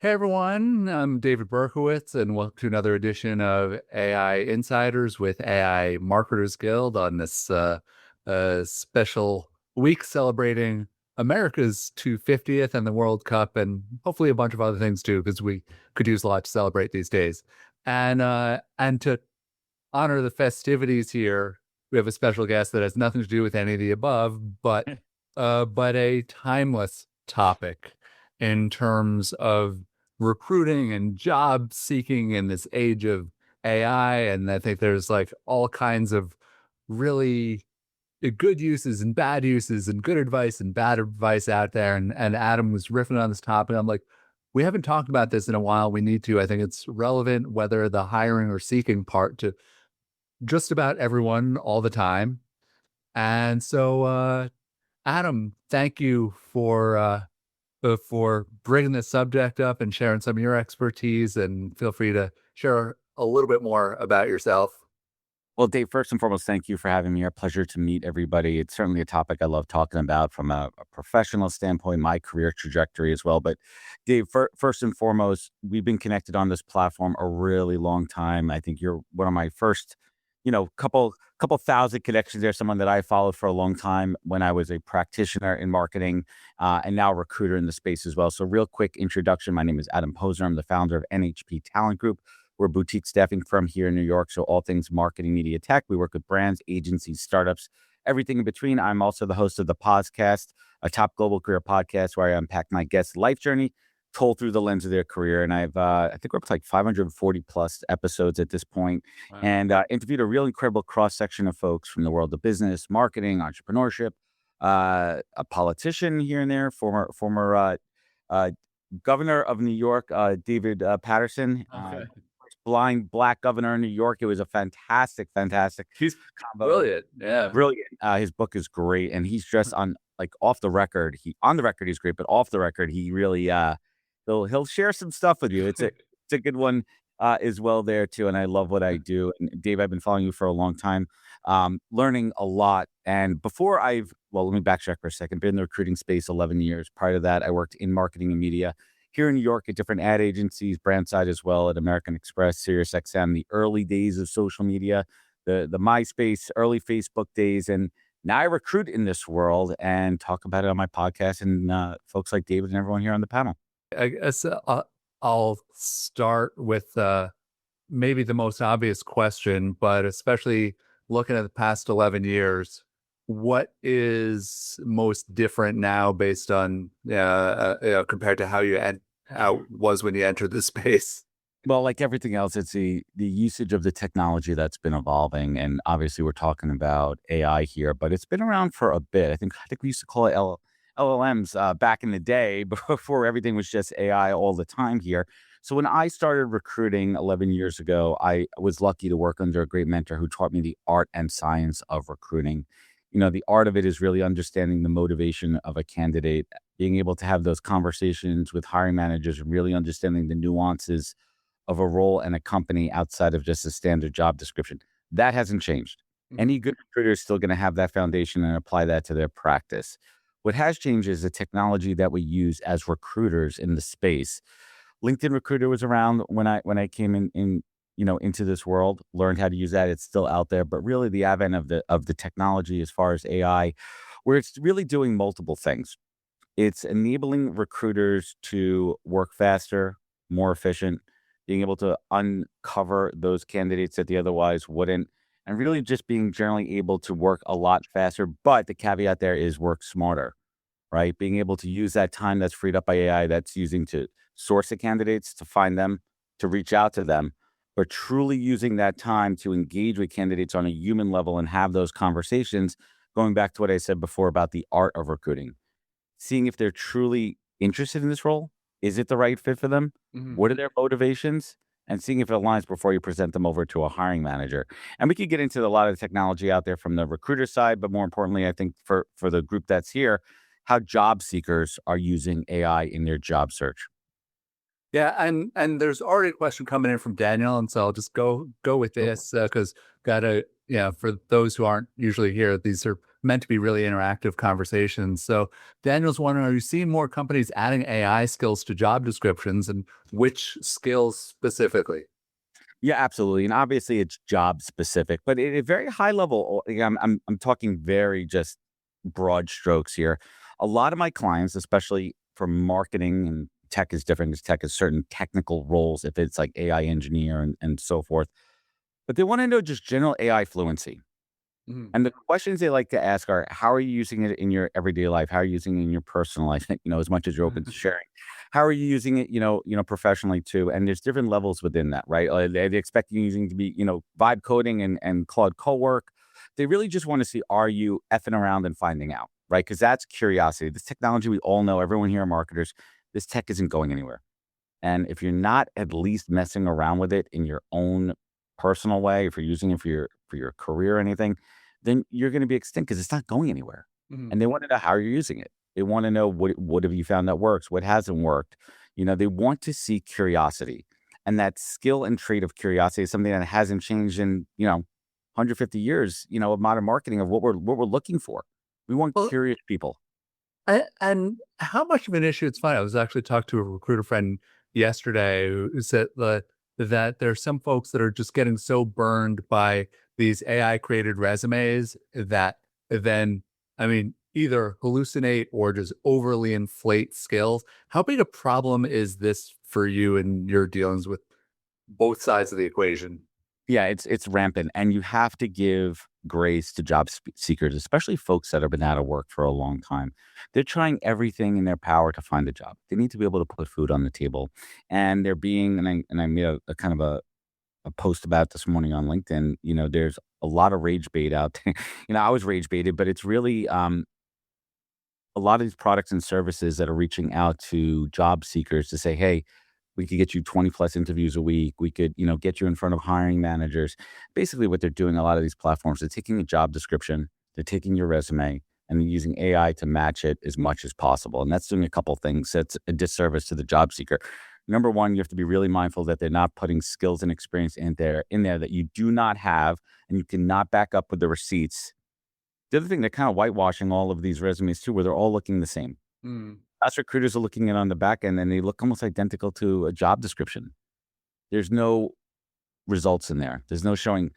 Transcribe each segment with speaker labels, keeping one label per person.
Speaker 1: Hey everyone, I'm David Berkowitz, and welcome to another edition of AI Insiders with AI Marketers Guild on this special week celebrating America's 250th and the World Cup, and hopefully a bunch of other things too, because we could use a lot to celebrate these days. And to honor the festivities here, we have a special guest that has nothing to do with any of the above, but a timeless topic in terms of recruiting and job seeking in this age of AI. And I think there's like all kinds of really good uses and bad uses and good advice and bad advice out there. And Adam was riffing on this topic. I'm like, we haven't talked about this in a while. We need to. I think it's relevant, whether the hiring or seeking part, to just about everyone all the time. And so, Adam, thank you for bringing this subject up and sharing some of your expertise. And feel free to share a little bit more about yourself.
Speaker 2: Well, Dave, first and foremost, thank you for having me here. Pleasure to meet everybody. It's certainly a topic I love talking about from a professional standpoint, my career trajectory as well. But Dave, first and foremost, we've been connected on this platform a really long time. I think you're one of my first, couple thousand connections there. Someone that I followed for a long time when I was a practitioner in marketing, and now a recruiter in the space as well. So, real quick introduction: my name is Adam Posner. I'm the founder of NHP Talent Group. We're a boutique staffing firm here in New York, so all things marketing, media, tech. We work with brands, agencies, startups, everything in between. I'm also the host of the Podcast, a top global career podcast where I unpack my guests' life journey told through the lens of their career. And I think we're up to like 540 plus episodes at this point,
Speaker 1: Wow.
Speaker 2: and interviewed a real incredible cross section of folks from the world of business, marketing, entrepreneurship, a politician here and there, former uh, governor of New York, David Patterson.
Speaker 1: Okay.
Speaker 2: Blind black governor in New York. It was a fantastic
Speaker 1: He's
Speaker 2: combo.
Speaker 1: brilliant. Yeah.
Speaker 2: Brilliant. His book is great, and he's just on like off the record. On the record he's great, but off the record he really he'll share some stuff with you. It's a good one as well there too. And I love what I do. And Dave, I've been following you for a long time, learning a lot. And let me backtrack for a second. Been in the recruiting space 11 years. Prior to that, I worked in marketing and media here in New York at different ad agencies, brand side as well, at American Express, SiriusXM, the early days of social media, the MySpace, early Facebook days. And now I recruit in this world and talk about it on my podcast and folks like David and everyone here on the panel.
Speaker 1: I guess I'll start with maybe the most obvious question, but especially looking at the past 11 years, what is most different now based on compared to how it was when you entered the space?
Speaker 2: Well, like everything else, it's the usage of the technology that's been evolving. And obviously we're talking about AI here, but it's been around for a bit. I think we used to call it LLMs back in the day before everything was just AI all the time here. So when I started recruiting 11 years ago, I was lucky to work under a great mentor who taught me the art and science of recruiting. The art of it is really understanding the motivation of a candidate, being able to have those conversations with hiring managers, and really understanding the nuances of a role and a company outside of just a standard job description. That hasn't changed.
Speaker 1: Mhm.
Speaker 2: Any good recruiter is still going to have that foundation and apply that to their practice. What has changed is the technology that we use as recruiters in the space. LinkedIn Recruiter was around when I came into this world, learned how to use that. It's still out there, but really the advent of the technology as far as AI, where it's really doing multiple things. It's enabling recruiters to work faster, more efficient, being able to uncover those candidates that they otherwise wouldn't, and really just being generally able to work a lot faster. But the caveat there is work smarter, right? Being able to use that time that's freed up by AI that's using to source the candidates, to find them, to reach out to them, but truly using that time to engage with candidates on a human level and have those conversations. Going back to what I said before about the art of recruiting, seeing if they're truly interested in this role. Is it the right fit for them?
Speaker 1: Mhm.
Speaker 2: What are their motivations? And seeing if it aligns before you present them over to a hiring manager. And we could get into a lot of the technology out there from the recruiter side, but more importantly, I think for the group that's here, how job seekers are using AI in their job search.
Speaker 1: Yeah, and there's already a question coming in from Daniel, and so I'll just go with this because got yeah, for those who aren't usually here, these are meant to be really interactive conversations. So Daniel's wondering, are you seeing more companies adding AI skills to job descriptions, and which skills specifically?
Speaker 2: Yeah, absolutely. And obviously it's job specific, but at a very high level, I'm talking very just broad strokes here. A lot of my clients, especially for marketing, and tech is different because tech has certain technical roles, if it's like AI engineer and so forth. But they want to know just general AI fluency.
Speaker 1: Mhm.
Speaker 2: And the questions they like to ask are, how are you using it in your everyday life? How are you using it in your personal life? As much as you're open to sharing. How are you using it, professionally too? And there's different levels within that, right? They expect you using to be, vibe coding and Claude co-work. They really just want to see, are you effing around and finding out, right? Because that's curiosity. This technology, we all know, everyone here are marketers, this tech isn't going anywhere. And if you're not at least messing around with it in your own personal way, if you're using it for your career or anything, then you're going to be extinct because it's not going anywhere.
Speaker 1: Mhm.
Speaker 2: And they want to know how you're using it. They want to know what have you found that works, what hasn't worked. They want to see curiosity, and that skill and trait of curiosity is something that hasn't changed in 150 years. Of modern marketing, of what we're looking for. We want
Speaker 1: Well,
Speaker 2: curious people.
Speaker 1: and how much of an issue it's fine. I was actually talking to a recruiter friend yesterday who said that there's some folks that are just getting so burned by these AI created resumes that then, I mean, either hallucinate or just overly inflate skills. How big a problem is this for you in your dealings with both sides of the equation?
Speaker 2: Yeah, it's rampant, and you have to give grace to seekers, especially folks that have been out of work for a long time. They're trying everything in their power to find a job. They need to be able to put food on the table, and they're being and I made a kind of a post about this morning on LinkedIn. There's a lot of rage bait out there. I was rage baited, but it's really a lot of these products and services that are reaching out to job seekers to say, hey, we could get you 20 plus interviews a week. We could, get you in front of hiring managers. Basically, what they're doing, a lot of these platforms, they're taking a job description, they're taking your resume, and they're using AI to match it as much as possible. And that's doing a couple things. That's a disservice to the job seeker. Number one, you have to be really mindful that they're not putting skills and experience in there that you do not have, and you cannot back up with the receipts. The other thing, they're kind of whitewashing all of these resumes too, where they're all looking the same.
Speaker 1: Mm.
Speaker 2: Us recruiters are looking at on the back end, and they look almost identical to a job description. There's no results in there. There's no showing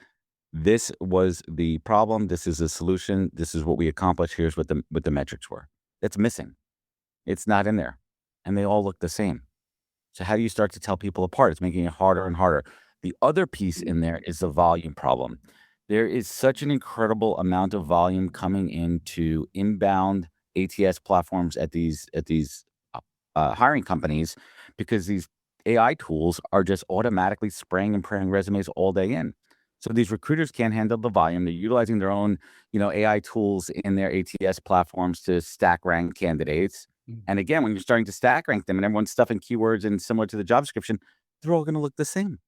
Speaker 2: this was the problem, this is the solution, this is what we accomplished, here's what the metrics were. It's missing. It's not in there. And they all look the same. So how do you start to tell people apart? It's making it harder and harder. The other piece in there is the volume problem. There is such an incredible amount of volume coming into inbound ATS platforms at these hiring companies, because these AI tools are just automatically spraying and praying resumes all day in. So these recruiters can't handle the volume. They're utilizing their own, AI tools in their ATS platforms to stack rank candidates.
Speaker 1: Mm.
Speaker 2: And again, when you're starting to stack rank them and everyone's stuffing keywords and similar to the job description, they're all going to look the same.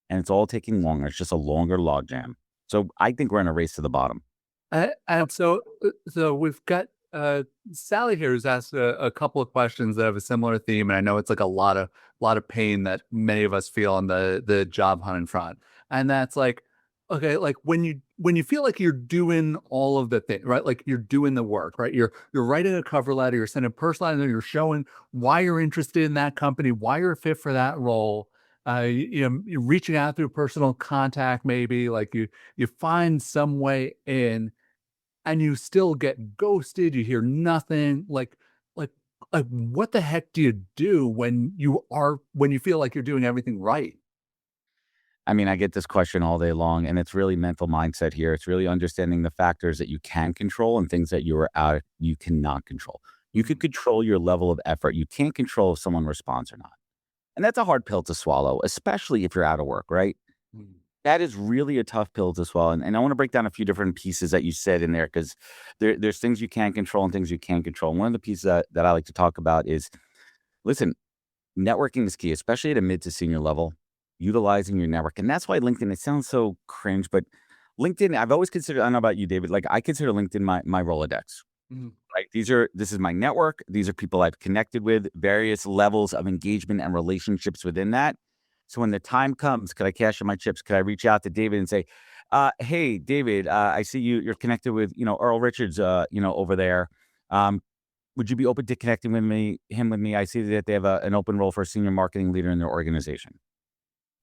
Speaker 2: And it's all taking longer. It's just a longer logjam. So I think we're in a race to the bottom.
Speaker 1: And so we've got Sally here who's asked a couple of questions that have a similar theme, and I know it's like a lot of pain that many of us feel on the job hunting front, and that's like, okay, like when you feel like you're doing all of the thing, right? Like you're doing the work, right? You're writing a cover letter, you're sending personal letter, you're showing why you're interested in that company, why you're a fit for that role. You're reaching out through personal contact, maybe like you find some way in, and you still get ghosted, you hear nothing, like what the heck do you do when you feel like you're doing everything right?
Speaker 2: I mean, I get this question all day long, and it's really mental mindset here. It's really understanding the factors that you can control and things that you cannot control. You could
Speaker 1: Mhm,
Speaker 2: control your level of effort. You can't control if someone responds or not. And that's a hard pill to swallow, especially if you're out of work, right?
Speaker 1: mhm,
Speaker 2: That is really a tough pill to swallow. And I want to break down a few different pieces that you said in there, because there's things you can control and things you can't control. One of the pieces that I like to talk about is, listen, networking is key, especially at a mid to senior level, utilizing your network. And that's why LinkedIn, it sounds so cringe, but LinkedIn, I've always considered, I don't know about you, David, like I consider LinkedIn my Rolodex.
Speaker 1: mhm,
Speaker 2: Right. This is my network. These are people I've connected with, various levels of engagement and relationships within that. So when the time comes, could I cash in my chips? Could I reach out to David and say, hey, David, I see you're connected with, Earl Richards, over there. Um, would you be open to connecting him with me? I see that they have an open role for a senior marketing leader in their organization.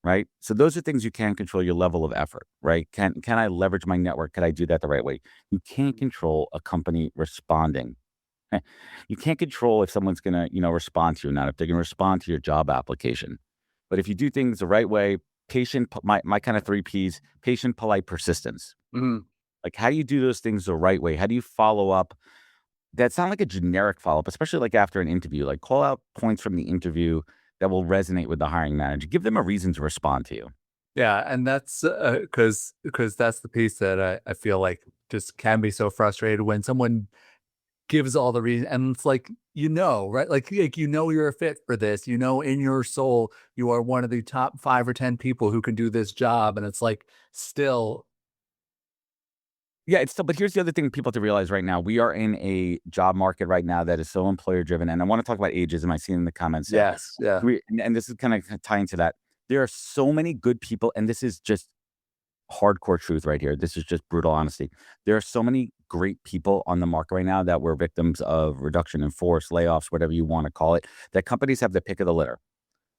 Speaker 2: Right. So those are things you can control, your level of effort, right? Can I leverage my network? Can I do that the right way? You can't control a company responding. You can't control if someone's gonna, respond to you or not, if they're gonna respond to your job application. But if you do things the right way, my kind of three P's, patient, polite, persistence.
Speaker 1: Mhm.
Speaker 2: Like, how do you do those things the right way? How do you follow up? That's not like a generic follow-up, especially like after an interview. Like, call out points from the interview that will resonate with the hiring manager. Give them a reason to respond to you.
Speaker 1: Yeah, and that's because that's the piece that I feel like just can be so frustrated when someone gives all the reason, and it's like, right? Like you're a fit for this. In your soul you are one of the top 5 or 10 people who can do this job, and it's like still.
Speaker 2: Yeah, it's still, but here's the other thing people have to realize right now. We are in a job market right now that is so employer driven. And I want to talk about ageism. I see it in the comments there.
Speaker 1: Yes, yeah.
Speaker 2: And this is kind of tying to that. There are so many good people, and this is just hardcore truth right here. This is just brutal honesty. There are so many great people on the market right now that were victims of reduction in force, layoffs, whatever you want to call it, that companies have the pick of the litter.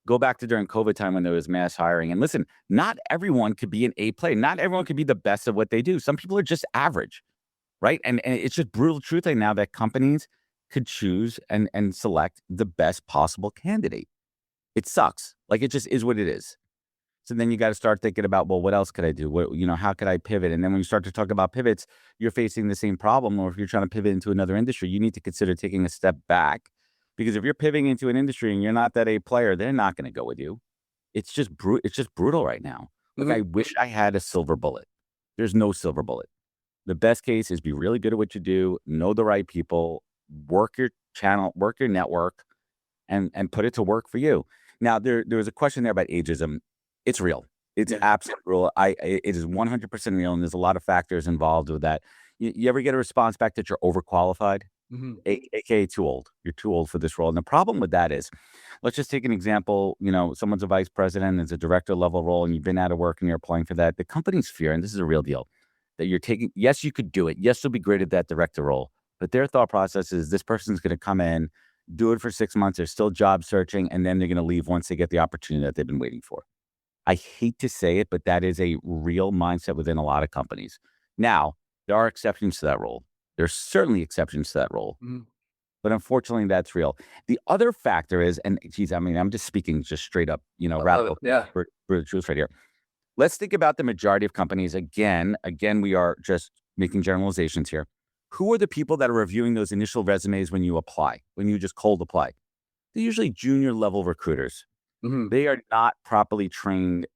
Speaker 2: Go back to during COVID time when there was mass hiring. And listen, not everyone could be an A player. Not everyone could be the best of what they do. Some people are just average, right? And it's just brutal truth right now that companies could choose and select the best possible candidate. It sucks. Like, it just is what it is. So then you got to start thinking about, well, what else could I do? How could I pivot? And then when you start to talk about pivots, you're facing the same problem. Or if you're trying to pivot into another industry, you need to consider taking a step back, because if you're pivoting into an industry and you're not that A player, they're not going to go with you. It's just brutal right now. Like, I
Speaker 1: Mhm.
Speaker 2: wish I had a silver bullet. There's no silver bullet. The best case is be really good at what you do, know the right people, work your channel, work your network, and put it to work for you. Now, there was a question there about ageism. It's real. It's
Speaker 1: Yeah.
Speaker 2: absolutely real. It is 100% real, and there's a lot of factors involved with that. You ever get a response back that you're overqualified?
Speaker 1: Mhm.
Speaker 2: AKA too old. You're too old for this role. And the problem with that is, let's just take an example. Someone's a vice president, it's a director level role, and you've been out of work and you're applying for that. The company's fear, and this is a real deal, that you're taking, yes, you could do it. Yes, you'll be great at that director role. But their thought process is this person's going to come in, do it for 6 months. They're still job searching, and then they're going to leave once they get the opportunity that they've been waiting for. I hate to say it, but that is a real mindset within a lot of companies. Now, there are exceptions to that rule. There's certainly exceptions to that rule,
Speaker 1: Mhm.
Speaker 2: but unfortunately, that's real. The other factor is, and geez, I mean, I'm just speaking just straight up,
Speaker 1: I love it.
Speaker 2: radical
Speaker 1: Yeah.
Speaker 2: truth right here. Let's think about the majority of companies. Again, we are just making generalizations here. Who are the people that are reviewing those initial resumes when you apply, when you just cold apply? They're usually junior level recruiters.
Speaker 1: Mhm.
Speaker 2: They are not properly trained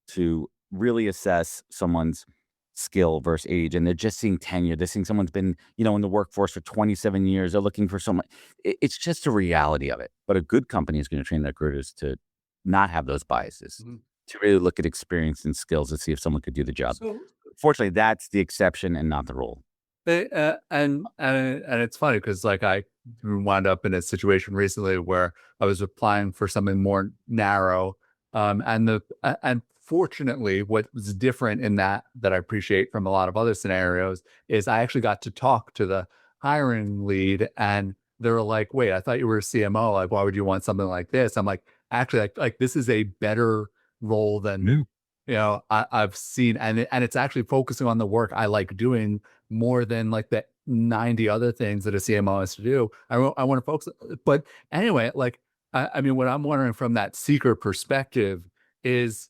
Speaker 2: to really assess someone's skill versus age, and they're just seeing tenure. They're seeing someone's been, in the workforce for 27 years. They're looking for someone. It's just a reality of it. But a good company is going to train their recruiters to not have those biases,
Speaker 1: Mhm.
Speaker 2: to really look at experience and skills and see if someone could do the job.
Speaker 1: So
Speaker 2: Fortunately, that's the exception and not the rule.
Speaker 1: and it's funny because like I wound up in a situation recently where I was applying for something more narrow, and fortunately, what was different in that I appreciate from a lot of other scenarios is I actually got to talk to the hiring lead, and they were like, "Wait, I thought you were a CMO. Like, why would you want something like this?" I'm like, "Actually, like this is a better role than." I've seen, and it's actually focusing on the work I like doing more than like the 90 other things that a CMO has to do. I want to focus. But anyway, like I mean, what I'm wondering from that seeker perspective is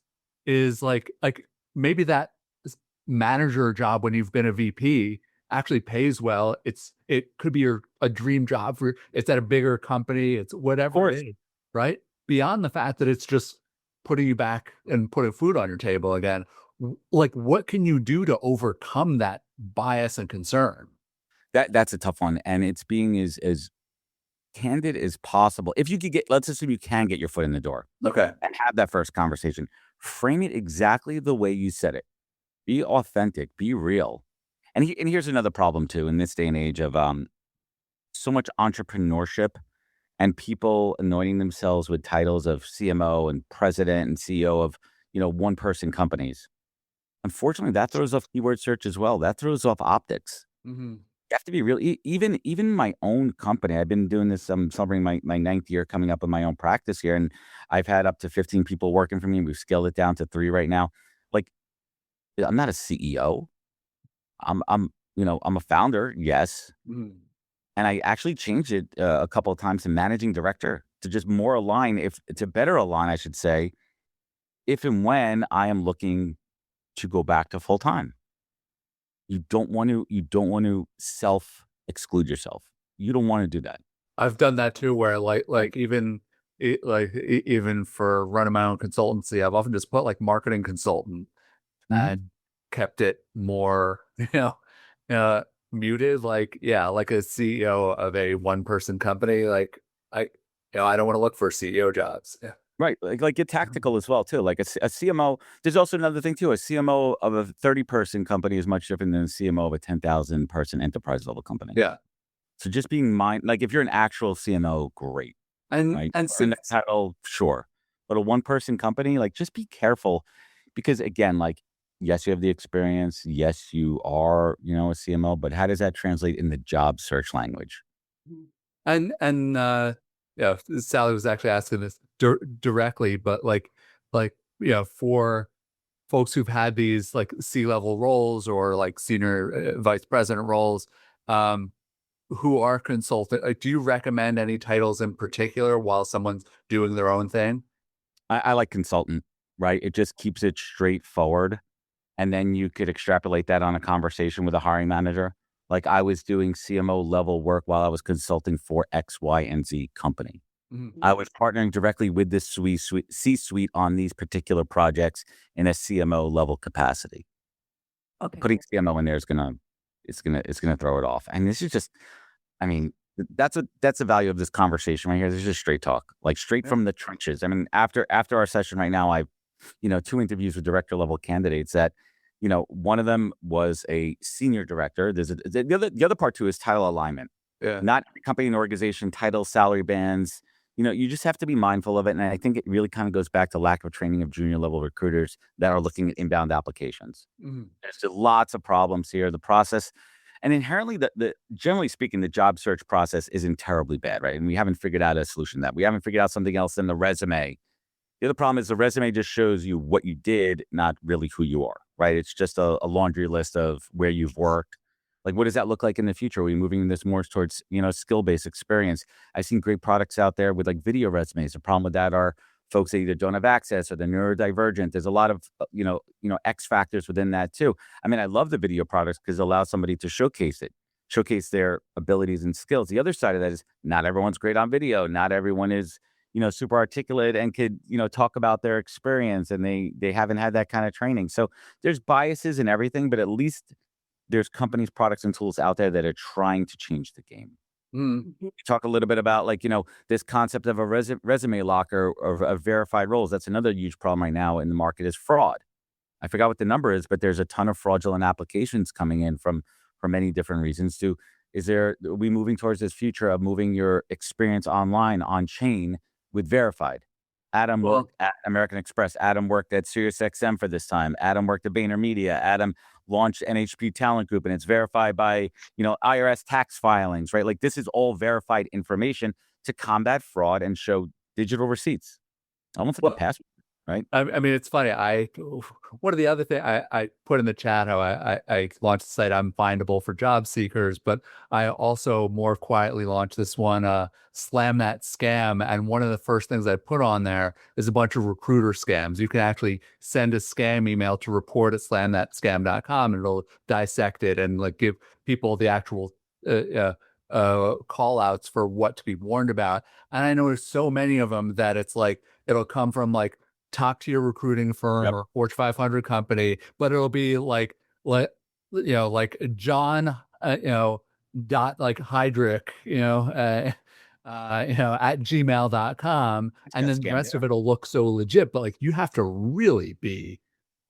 Speaker 1: like maybe that manager job when you've been a VP actually pays well. It could be a dream job for it's at a bigger company. It's
Speaker 2: Of
Speaker 1: whatever it
Speaker 2: course.
Speaker 1: is, right? Beyond the fact that it's just putting you back and putting food on your table again. Like, what can you do to overcome that bias and concern?
Speaker 2: That's a tough one. And it's being as candid as possible. If you could let's assume you can get your foot in the door
Speaker 1: Okay.
Speaker 2: and have that first conversation. Frame it exactly the way you said it. Be authentic, be real. And here's another problem too in this day and age of so much entrepreneurship and people anointing themselves with titles of CMO and president and CEO of, one person companies. Unfortunately, that throws off keyword search as well. That throws off optics.
Speaker 1: Mhm.
Speaker 2: You have to be real. Even my own company. I've been doing this. I'm celebrating my ninth year coming up in my own practice here, and I've had up to 15 people working for me. We've scaled it down to 3 right now. Like, I'm not a CEO. I'm a founder, yes,
Speaker 1: Mhm.
Speaker 2: and I actually changed it a couple of times to managing director to just more align, if to better align, I should say, if and when I am looking to go back to full time. You don't want to self exclude yourself. You don't want to do that.
Speaker 1: I've done that too, where even for running my own consultancy, I've often just put like marketing consultant
Speaker 2: Mhm.
Speaker 1: and kept it more, uh, muted. Like, yeah, like a CEO of a one person company. Like, I, I don't want to look for CEO jobs. Yeah.
Speaker 2: Right, like get tactical as well too. Like a CMO. There's also another thing too. A CMO of a 30-person company is much different than a CMO of a 10,000-person enterprise level company.
Speaker 1: Yeah.
Speaker 2: So just being like if you're an actual CMO, great, right?
Speaker 1: And
Speaker 2: And that
Speaker 1: since,
Speaker 2: title, sure. But a one-person company, like just be careful because again, like yes, you have the experience. Yes, you are, a CMO, but how does that translate in the job search language?
Speaker 1: and yeah, Sally was actually asking this directly, but for folks who've had these like C-level roles or like senior vice president roles, um, who are consultant, like, do you recommend any titles in particular while someone's doing their own thing?
Speaker 2: I like consultant, right? It just keeps it straightforward. And then you could extrapolate that on a conversation with a hiring manager. Like I was doing CMO level work while I was consulting for X, Y, and Z company. I
Speaker 1: Mhm.
Speaker 2: was partnering directly with this C-suite on these particular projects in a CMO level capacity.
Speaker 3: Okay.
Speaker 2: Putting CMO in there is it's gonna throw it off. And this is just, I mean, that's the value of this conversation right here. This is just straight talk, like straight
Speaker 1: Yeah.
Speaker 2: from the trenches. I mean, after our session right now, I've 2 interviews with director level candidates that, one of them was a senior director. The other part too is title alignment.
Speaker 1: Yeah.
Speaker 2: Not every company and organization, title, salary bands. You just have to be mindful of it. And I think it really kind of goes back to lack of training of junior level recruiters that are looking at inbound applications.
Speaker 1: Mhm.
Speaker 2: There's just lots of problems here. The process, and inherently, the generally speaking, the job search process isn't terribly bad, right? And we haven't figured out a solution to that. We haven't figured out something else than the resume. The other problem is the resume just shows you what you did, not really who you are, right? It's just a laundry list of where you've worked. Like, what does that look like in the future? Are we moving this more towards, skill-based experience? I've seen great products out there with like video resumes. The problem with that are folks that either don't have access or they're neurodivergent. There's a lot of, X factors within that too. I mean, I love the video products because it allows somebody to showcase their abilities and skills. The other side of that is not everyone's great on video. Not everyone is super articulate and could, talk about their experience and they haven't had that kind of training. So there's biases and everything, but at least there's companies, products, and tools out there that are trying to change the game.
Speaker 1: Mhm.
Speaker 2: We talk a little bit about like, this concept of a resume locker or of verified roles. That's another huge problem right now in the market is fraud. I forgot what the number is, but there's a ton of fraudulent applications coming in from for many different reasons. Are we moving towards this future of moving your experience online on chain with verified? Adam
Speaker 1: Well,
Speaker 2: worked at American Express. Adam worked at SiriusXM for this time. Adam worked at VaynerMedia. Adam launched NHP Talent Group, and it's verified by IRS tax filings, right? Like this is all verified information to combat fraud and show digital receipts, almost like a
Speaker 1: well,
Speaker 2: passport, right?
Speaker 1: I mean, it's funny. One of the other thing I put in the chat how I launched the site I'm findable for job seekers, but I also more quietly launched this one, Slam That Scam. And one of the first things I put on there is a bunch of recruiter scams. You can actually send a scam email to report at slamthatscam.com and it'll dissect it and like give people the actual call outs for what to be warned about. And I know there's so many of them that it's like, it'll come from like, talk to your recruiting firm
Speaker 2: Yep.
Speaker 1: or Fortune 500 company, but it'll be like John, dot like Heydrich, at gmail.com.
Speaker 2: It's
Speaker 1: And
Speaker 2: got
Speaker 1: then the
Speaker 2: scammed.
Speaker 1: rest of it'll look so legit, but like you have to really be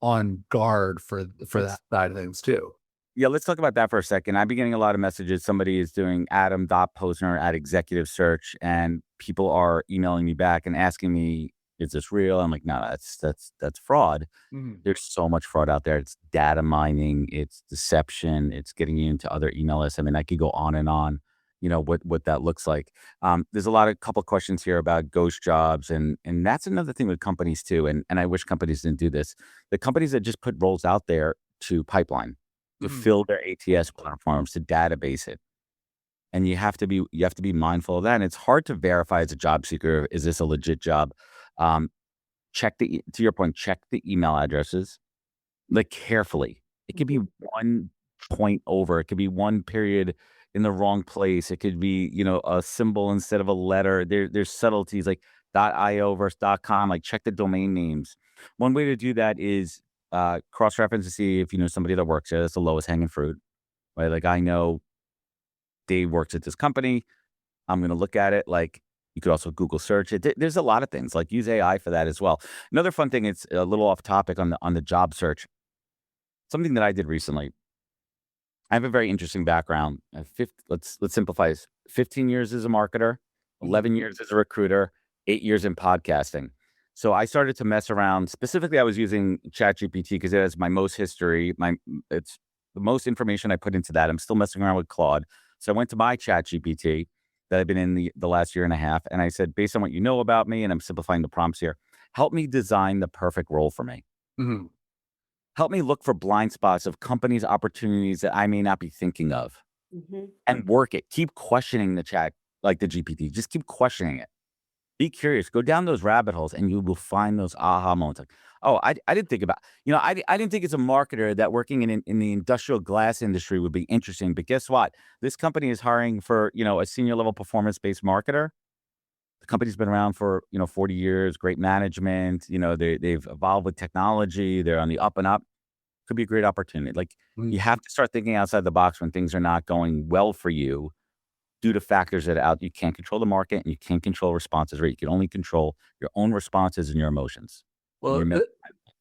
Speaker 1: on guard for that side of things too.
Speaker 2: Yeah, let's talk about that for a second. I've been getting a lot of messages. Somebody is doing Adam Posner at Executive Search, and people are emailing me back and asking me, "Is this real?" I'm like, "No, that's fraud."
Speaker 1: Mhm.
Speaker 2: There's so much fraud out there. It's data mining, it's deception, it's getting you into other email lists. I mean, I could go on and on, what that looks like. There's a couple questions here about ghost jobs, and that's another thing with companies too. And I wish companies didn't do this. The companies that just put roles out there to pipeline, to
Speaker 1: Mhm.
Speaker 2: fill their ATS platforms, to database it. And you have to be mindful of that. And it's hard to verify as a job seeker, is this a legit job? Um, to your point, check the email addresses like carefully. It could be
Speaker 3: Mhm.
Speaker 2: one point over. It could be one period in the wrong place. It could be, a symbol instead of a letter. There's subtleties like .io versus .com. Like check the domain names. One way to do that is cross-reference to see if you know somebody that works there. That's the lowest hanging fruit, right? Like I know Dave works at this company. I'm going to look at it. Like you could also Google search it. There's a lot of things like use AI for that as well. Another fun thing, it's a little off topic on the job search. Something that I did recently. I have a very interesting background. Let's simplify this. 15 years as a marketer,
Speaker 1: Mhm.
Speaker 2: 11 years as a recruiter, 8 years in podcasting. So I started to mess around. Specifically, I was using ChatGPT because it has my most history. It's the most information I put into that. I'm still messing around with Claude. So I went to my ChatGPT that I've been in the last year and a half, and I said, based on what you know about me, and I'm simplifying the prompts here, help me design the perfect role for me.
Speaker 1: Mhm.
Speaker 2: Help me look for blind spots of companies, opportunities that I may not be thinking of
Speaker 3: Mhm.
Speaker 2: and work it. Keep questioning the chat, like the GPT. Just keep questioning it. Be curious. Go down those rabbit holes and you will find those aha moments. Like, oh, I didn't think about, I didn't think as a marketer that working in the industrial glass industry would be interesting. But guess what? This company is hiring for, a senior level performance-based marketer. The company's been around for, 40 years, great management. They've evolved with technology. They're on the up and up. Could be a great opportunity. Like you
Speaker 1: Mhm.
Speaker 2: have to start thinking outside the box when things are not going well for you due to factors that are out. You can't control the market and you can't control responses rate. You can only control your own responses and your emotions. And
Speaker 1: Well,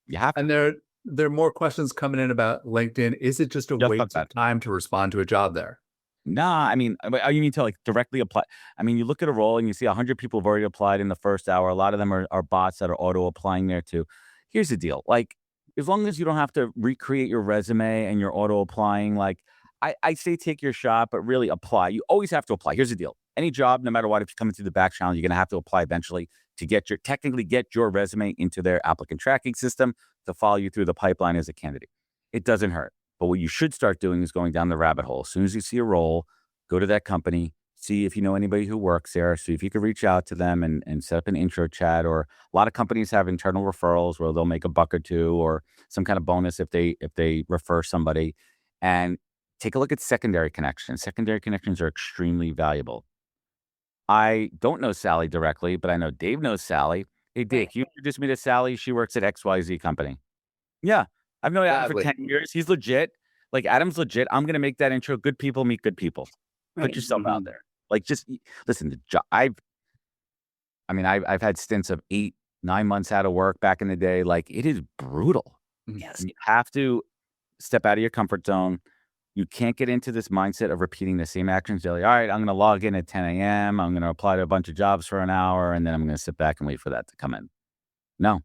Speaker 2: you have to
Speaker 1: and there are more questions coming in about LinkedIn. Is it just a
Speaker 2: just like
Speaker 1: waste of
Speaker 2: that.
Speaker 1: time to respond to a job there?
Speaker 2: Nah, I mean, you mean to like directly apply? I mean, you look at a role and you see 100 people have already applied in the first hour. A lot of them are bots that are auto applying there too. Here's the deal. Like, as long as you don't have to recreate your resume and you're auto applying, like I say take your shot, but really apply. You always have to apply. Here's the deal. Any job, no matter what, if you're coming through the back channel, you're gonna have to apply eventually to technically get your resume into their applicant tracking system to follow you through the pipeline as a candidate. It doesn't hurt. But what you should start doing is going down the rabbit hole. As soon as you see a role, go to that company, see if you know anybody who works there, see if you could reach out to them and set up an intro chat. Or a lot of companies have internal referrals where they'll make a buck or two or some kind of bonus if they refer somebody. And take a look at secondary connections. Secondary connections are extremely valuable. I don't know Sally directly, but I know Dave knows Sally. Hey, Dave,
Speaker 3: Right.
Speaker 2: can you introduce me to Sally? She works at XYZ company. Yeah. I've known Adam for
Speaker 1: Gladly.
Speaker 2: 10 years. He's legit. Like, Adam's legit. I'm gonna make that intro. Good people meet good people. Put
Speaker 3: Right.
Speaker 2: yourself out
Speaker 1: Mhm.
Speaker 2: there. Like, just listen, I've had stints of 8, 9 months out of work back in the day. Like, it is brutal.
Speaker 1: Mhm.
Speaker 3: Yes.
Speaker 2: And you have to step out of your comfort zone. You can't get into this mindset of repeating the same actions daily. All right, I'm gonna log in at 10 AM. I'm gonna apply to a bunch of jobs for an hour, and then I'm gonna sit back and wait for that to come in. No.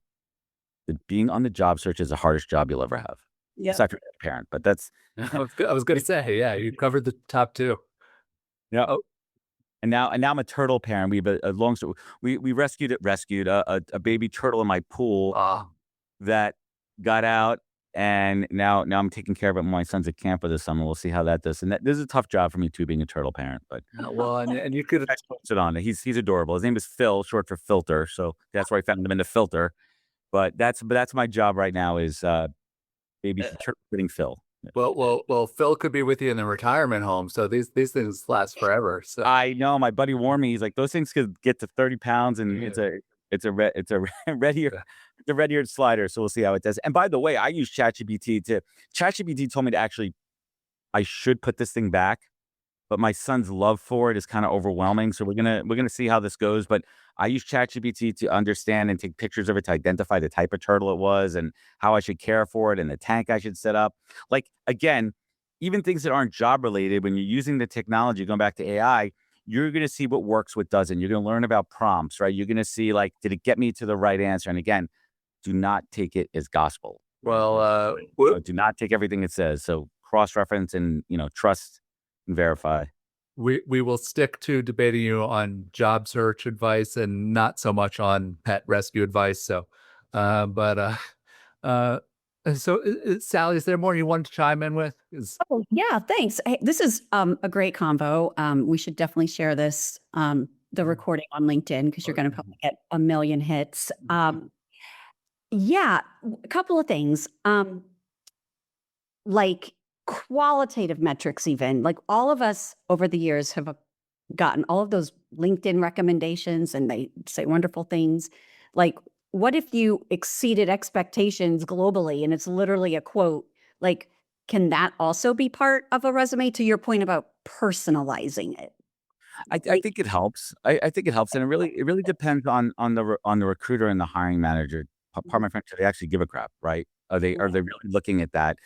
Speaker 2: Being on the job search is the hardest job you'll ever have.
Speaker 3: Yep.
Speaker 2: Aside from being a parent, but that's
Speaker 1: I was gonna say, yeah, you covered the top 2.
Speaker 2: yeah.
Speaker 1: Oh,
Speaker 2: And now I'm a turtle parent. We have a long story. We rescued a baby turtle in my pool
Speaker 1: ah,
Speaker 2: that got out, and now I'm taking care of it when my son's at camp for this summer. We'll see how that does. And this is a tough job for me too, being a turtle parent. But
Speaker 1: well, and you could
Speaker 2: I posted on it. He's adorable. His name is Phil, short for filter. So that's where I found him in the filter. But that's my job right now is baby turtle fitting Phil.
Speaker 1: well, Phil could be with you in the retirement home, so these things last forever, so
Speaker 2: I know my buddy warned me. He's like, those things could get to 30 pounds, and
Speaker 1: yeah.
Speaker 2: it's a red ear, it's a red-eared slider. So we'll see how it does. And by the way, I use ChatGPT told me to actually I should put this thing back, but my son's love for it is kind of overwhelming. So we're gonna see how this goes. But I use ChatGPT to understand and take pictures of it to identify the type of turtle it was and how I should care for it and the tank I should set up. Like again, even things that aren't job related, when you're using the technology, going back to AI, you're going to see what works, what doesn't. You're going to learn about prompts, right? You're going to see, like, did it get me to the right answer? And again, do not take it as gospel.
Speaker 1: Well,
Speaker 2: Do not take everything it says. So cross-reference and, trust and verify.
Speaker 1: we will stick to debating you on job search advice and not so much on pet rescue advice. So, but Sally, is there more you wanted to chime in with?
Speaker 3: Oh, yeah, thanks. Hey, this is a great convo. We should definitely share this, the recording on LinkedIn, because you're going to probably get a million hits. Yeah, a couple of things. Like qualitative metrics, even like all of us over the years have gotten all of those LinkedIn recommendations and they say wonderful things. Like, what if you exceeded expectations globally and it's literally a quote? Like, can that also be part of a resume, to your point about personalizing it?
Speaker 2: I think it helps. I think it helps, and it really depends on the recruiter and the hiring manager. Pardon my French. Do they actually give a crap, right? Are they really looking at that?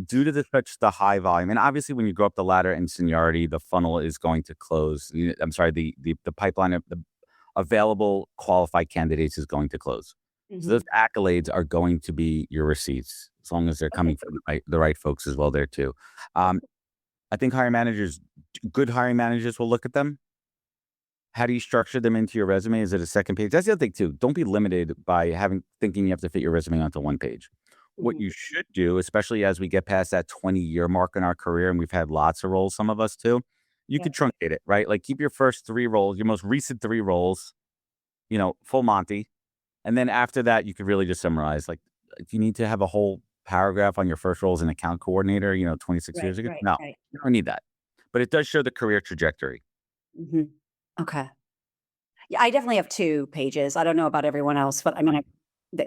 Speaker 2: Due to the high volume, and obviously when you go up the ladder in seniority, the funnel is going to close. I'm sorry, the pipeline of the available qualified candidates is going to close. So those accolades are going to be your receipts, as long as they're coming from the right folks as well there too. I think good hiring managers will look at them. How do you structure them into your resume? Is it a second page? That's the other thing too. Don't be limited by thinking you have to fit your resume onto one page. What you should do, especially as we get past that 20-year mark in our career, and we've had lots of roles, some of us too, you could truncate it, right? Like, keep your first 3 roles, your most recent 3 roles, full Monty. And then after that, you could really just summarize. Like, if you need to have a whole paragraph on your first role as an account coordinator, 26 years ago, no, you don't need that. But it does show the career trajectory.
Speaker 3: Okay. Yeah, I definitely have 2 pages. I don't know about everyone else, but I mean,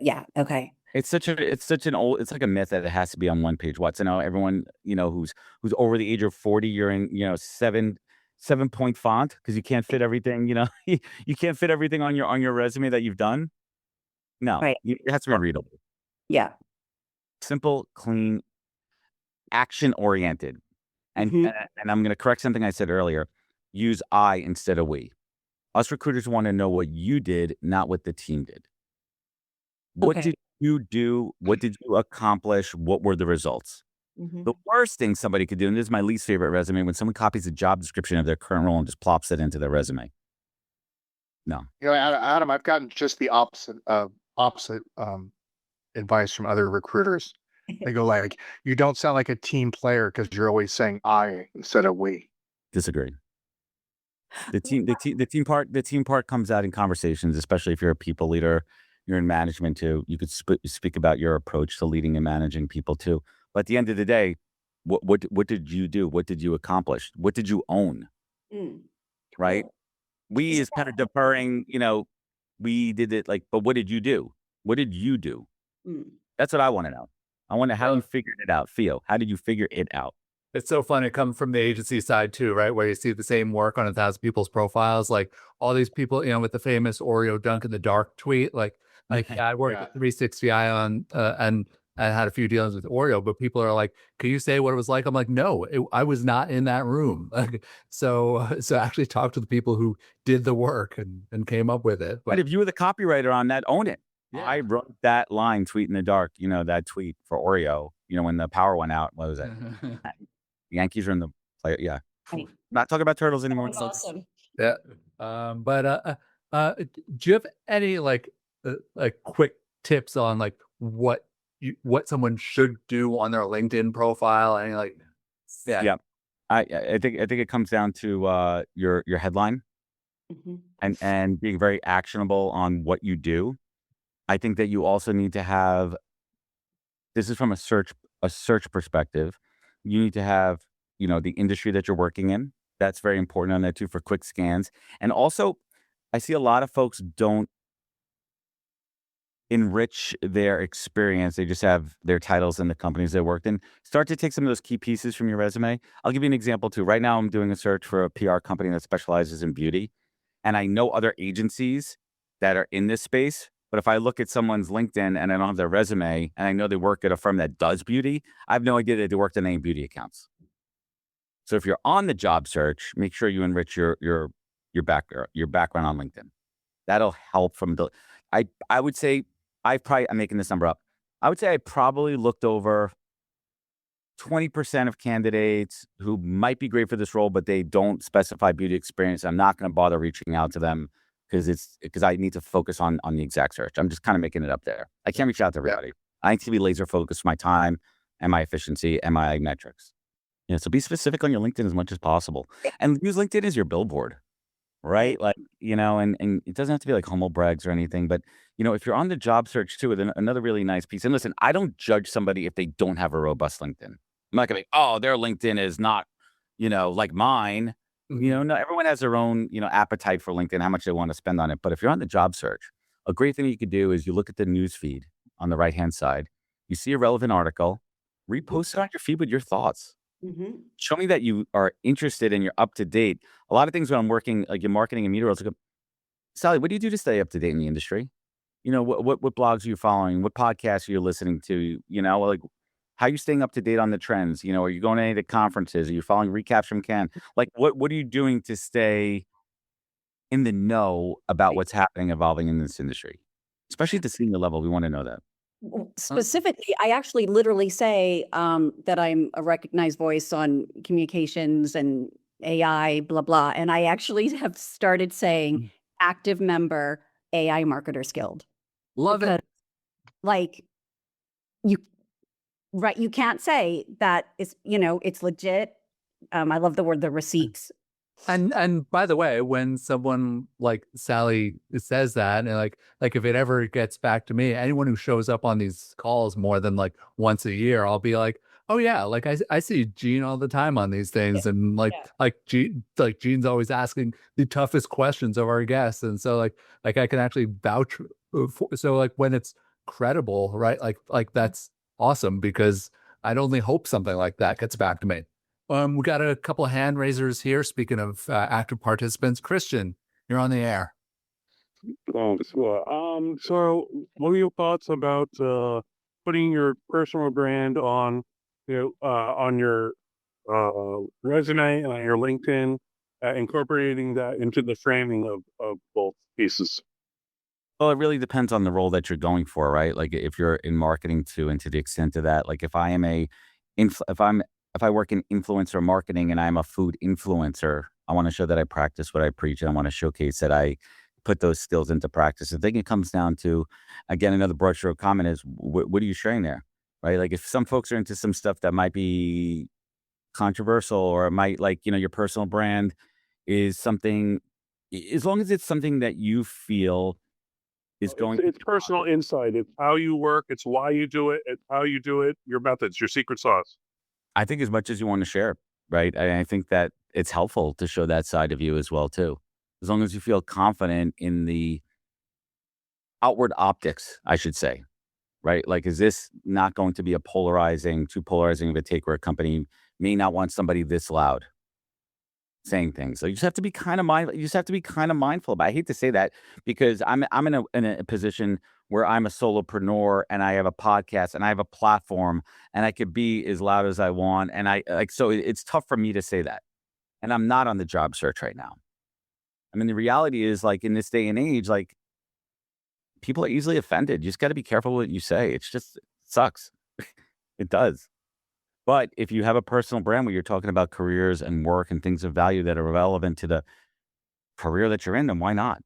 Speaker 3: yeah, okay.
Speaker 2: It's like a myth that it has to be on one page. Watson, everyone, who's over the age of 40, you're in, 7-point font because you can't fit everything, you can't fit everything on your resume that you've done. No, it has to be readable.
Speaker 3: Yeah.
Speaker 2: Simple, clean, action oriented. And I'm going to correct something I said earlier. Use I instead of we. Us recruiters want to know what you did, not what the team did. What did you do? What did you accomplish? What were the results? The worst thing somebody could do, and this is my least favorite resume, when someone copies the job description of their current role and just plops it into their resume. No.
Speaker 4: Adam, I've gotten just the opposite advice from other recruiters. They go like, you don't sound like a team player because you're always saying I instead of we.
Speaker 2: Disagree. The team part comes out in conversations, especially if you're a people leader, you're in management too. You could speak about your approach to leading and managing people too. But at the end of the day, what did you do? What did you accomplish? What did you own? Right? We is kind of deferring, we did it but what did you do? What did you do? That's what I want to know. I wonder how you figured it out. Theo, how did you figure it out?
Speaker 1: It's so funny. It comes from the agency side too, right? Where you see the same work on 1,000 people's profiles, like all these people, with the famous Oreo dunk in the dark tweet. I worked at 360i on, and I had a few dealings with Oreo, but people are like, "Can you say what it was like?" I'm like, "No, I was not in that room." So actually talk to the people who did the work and came up with it.
Speaker 2: But if you were the copywriter on that, own it.
Speaker 1: Yeah.
Speaker 2: I wrote that line, "tweet in the dark," that tweet for Oreo, when the power went out. What was it? Yankees are in the play. Yeah. Not talking about turtles anymore.
Speaker 3: That's awesome.
Speaker 1: Yeah. Do you have any quick tips on what someone should do on their LinkedIn profile? And
Speaker 2: yeah. I think it comes down to your headline and being very actionable on what you do. I think that you also need to have, this is from a search perspective, you need to have, the industry that you're working in. That's very important on that too, for quick scans. And also, I see a lot of folks don't enrich their experience. They just have their titles and the companies they worked in. Start to take some of those key pieces from your resume. I'll give you an example too. Right now, I'm doing a search for a PR company that specializes in beauty. And I know other agencies that are in this space. But if I look at someone's LinkedIn and I don't have their resume and I know they work at a firm that does beauty, I have no idea that they worked in any beauty accounts. So if you're on the job search, make sure you enrich your your background on LinkedIn. That'll help from the. I would say I'm making this number up. I would say I probably looked over 20% of candidates who might be great for this role, but they don't specify beauty experience. I'm not going to bother reaching out to them because I need to focus on the exact search. I'm just kind of making it up there. I can't reach out to everybody. I need to be laser focused my time and my efficiency and my metrics. Yeah, so be specific on your LinkedIn as much as possible, and use LinkedIn as your billboard, right? Like, and it doesn't have to be like humble brags or anything, but if you're on the job search too, with another really nice piece. And listen, I don't judge somebody if they don't have a robust LinkedIn. I'm not gonna be, oh, their LinkedIn is not, like mine. No, everyone has their own, appetite for LinkedIn, how much they want to spend on it. But if you're on the job search, a great thing you could do is you look at the news feed on the right-hand side, you see a relevant article, repost it on your feed with your thoughts. Show me that you are interested and you're up to date. A lot of things when I'm working, like in marketing and media roles, I go, Sally, what do you do to stay up to date in the industry? What blogs are you following? What podcasts are you listening to? Like, how are you staying up to date on the trends? Are you going to any of the conferences? Are you following recaps from Cannes? Like, what are you doing to stay in the know about what's happening, evolving in this industry? Especially at the senior level, we want to know that.
Speaker 3: Specifically, I actually literally say that I'm a recognized voice on communications and AI, blah, blah. And I actually have started saying active member AI Marketers Guild.
Speaker 1: Love it.
Speaker 3: Like, you can't say that it's legit. I love the receipts.
Speaker 1: And by the way, when someone like Sally says that, and like if it ever gets back to me, anyone who shows up on these calls more than like once a year, I'll be like, oh yeah, like I see Gene all the time on these things, and like Gene's always asking the toughest questions of our guests, and so like I can actually vouch for, so like when it's credible, right? Like that's awesome, because I'd only hope something like that gets back to me. We got a couple of hand raisers here. Speaking of active participants, Christian, you're on the air.
Speaker 5: Sure. So what are your thoughts about putting your personal brand on your resume and on your LinkedIn, incorporating that into the framing of both pieces?
Speaker 2: Well, it really depends on the role that you're going for, right? Like if you're in marketing too, and to the extent of that, like if I work in influencer marketing and I'm a food influencer, I want to show that I practice what I preach, and I want to showcase that I put those skills into practice. I think it comes down to, again, another broad stroke comment is what are you sharing there, right? Like if some folks are into some stuff that might be controversial, or it might, like, your personal brand is something, as long as it's something that you feel is going.
Speaker 5: It's personal insight. It's how you work. It's why you do it. It's how you do it. Your methods. Your secret sauce.
Speaker 2: I think as much as you want to share, right? I think that it's helpful to show that side of you as well too, as long as you feel confident in the outward optics, I should say, right? Like, is this not going to be too polarizing of a take, where a company may not want somebody this loud saying things? So you just have to be kind of mindful about it. I hate to say that, because I'm in a position where I'm a solopreneur and I have a podcast and I have a platform and I could be as loud as I want. And so it's tough for me to say that. And I'm not on the job search right now. I mean, the reality is, like, in this day and age, like, people are easily offended. You just got to be careful what you say. It sucks. It does. But if you have a personal brand where you're talking about careers and work and things of value that are relevant to the career that you're in, then why not?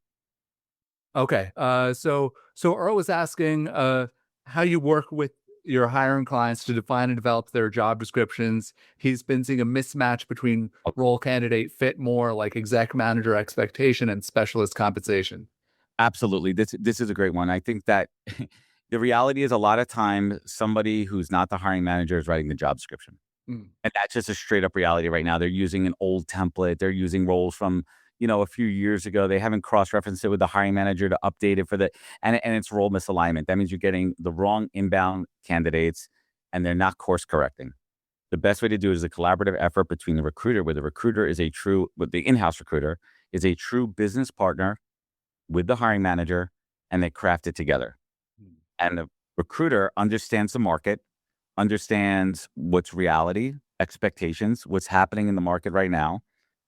Speaker 1: Okay. So Earl was asking how you work with your hiring clients to define and develop their job descriptions. He's been seeing a mismatch between role candidate fit, more like exec manager expectation, and specialist compensation.
Speaker 2: Absolutely. This is a great one. I think that the reality is, a lot of time somebody who's not the hiring manager is writing the job description. And that's just a straight up reality right now. They're using an old template. They're using roles from, a few years ago. They haven't cross-referenced it with the hiring manager to update it and it's role misalignment. That means you're getting the wrong inbound candidates and they're not course correcting. The best way to do it is a collaborative effort between the recruiter, where the in-house recruiter is a true business partner with the hiring manager, and they craft it together. And the recruiter understands the market, understands what's reality, expectations, what's happening in the market right now,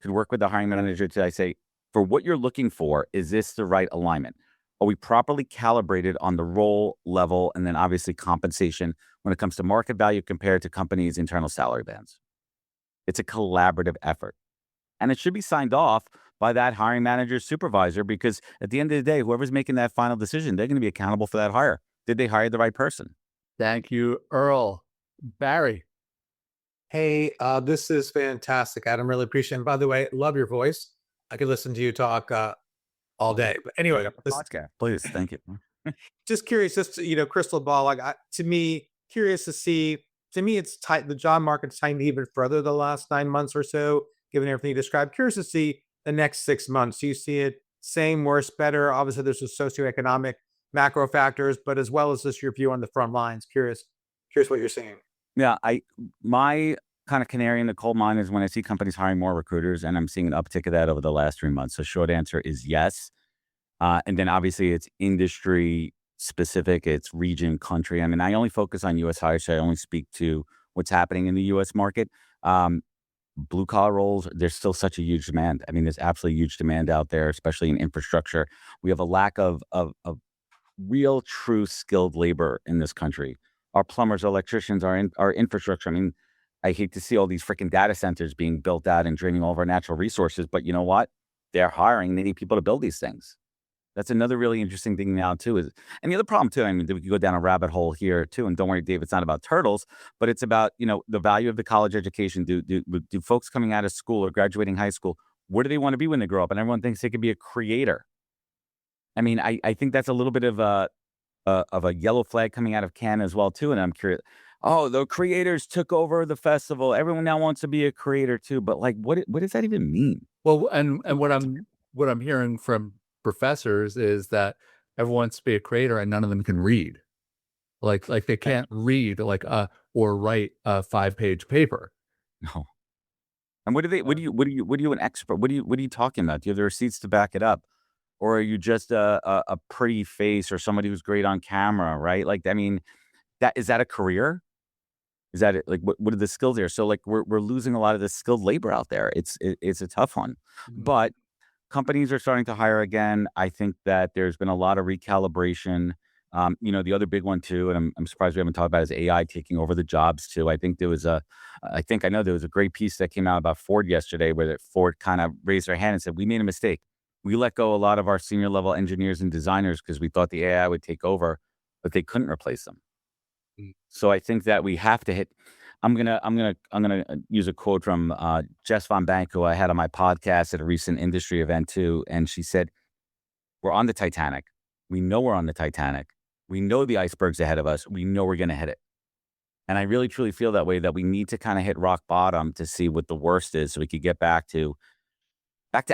Speaker 2: could work with the hiring manager to say, For what you're looking for, is this the right alignment? Are we properly calibrated on the role level and then obviously compensation when it comes to market value compared to companies' internal salary bands? It's a collaborative effort. And it should be signed off by that hiring manager's supervisor, because at the end of the day, whoever's making that final decision, they're going to be accountable for that hire. Did they hire the right person?
Speaker 1: Thank you, Earl. Barry.
Speaker 6: Hey, this is fantastic, Adam. Really appreciate it. And by the way, love your voice. I could listen to you talk all day. But anyway,
Speaker 2: Podcast, please. Thank you.
Speaker 6: just curious, crystal ball. To me, curious to see. To me, it's tight. The job market's tightened even further the last 9 months or so, given everything you described. Curious to see the next 6 months. Do you see it same, worse, better? Obviously, there's the socioeconomic macro factors, but as well as just your view on the front lines. Curious what you're seeing.
Speaker 2: Yeah, my kind of canary in the coal mine is when I see companies hiring more recruiters, and I'm seeing an uptick of that over the last 3 months. So short answer is yes. And then obviously it's industry specific, it's region, country. I mean, I only focus on U.S. hires, so I only speak to what's happening in the U.S. market. Blue collar roles, there's still such a huge demand. I mean, there's absolutely huge demand out there, especially in infrastructure. We have a lack of real, true skilled labor in this country. Our plumbers, our electricians, our infrastructure. I mean, I hate to see all these freaking data centers being built out and draining all of our natural resources, but you know what? They're hiring. They need people to build these things. That's another really interesting thing now too. And the other problem too, I mean, we could go down a rabbit hole here too. And don't worry, Dave, it's not about turtles, but it's about, the value of the college education. Do folks coming out of school or graduating high school, where do they want to be when they grow up? And everyone thinks they could be a creator. I mean, I think that's a little bit of a yellow flag coming out of Canada as well too. And I'm curious. Oh, the creators took over the festival. Everyone now wants to be a creator too. But like, what does that even mean?
Speaker 1: Well, and what I'm hearing from professors is that everyone wants to be a creator and none of them can read. Like they can't read or write a 5-page paper.
Speaker 2: No. And what are you an expert? What are you talking about? Do you have the receipts to back it up? Or are you just a pretty face or somebody who's great on camera, right? Like, I mean, is that a career? Is that it? Like, what are the skills there? So like we're losing a lot of the skilled labor out there. It's a tough one, but companies are starting to hire again. I think that there's been a lot of recalibration. The other big one too, and I'm surprised we haven't talked about, is AI taking over the jobs too. I know there was a great piece that came out about Ford yesterday, where Ford kind of raised their hand and said, we made a mistake. We let go a lot of our senior level engineers and designers because we thought the AI would take over, but they couldn't replace them. So I think that we have to hit. I'm gonna use a quote from Jess Von Bank, who I had on my podcast at a recent industry event too, and she said, "We're on the Titanic. We know we're on the Titanic. We know the iceberg's ahead of us. We know we're gonna hit it." And I really truly feel that way. That we need to kind of hit rock bottom to see what the worst is, so we could get back to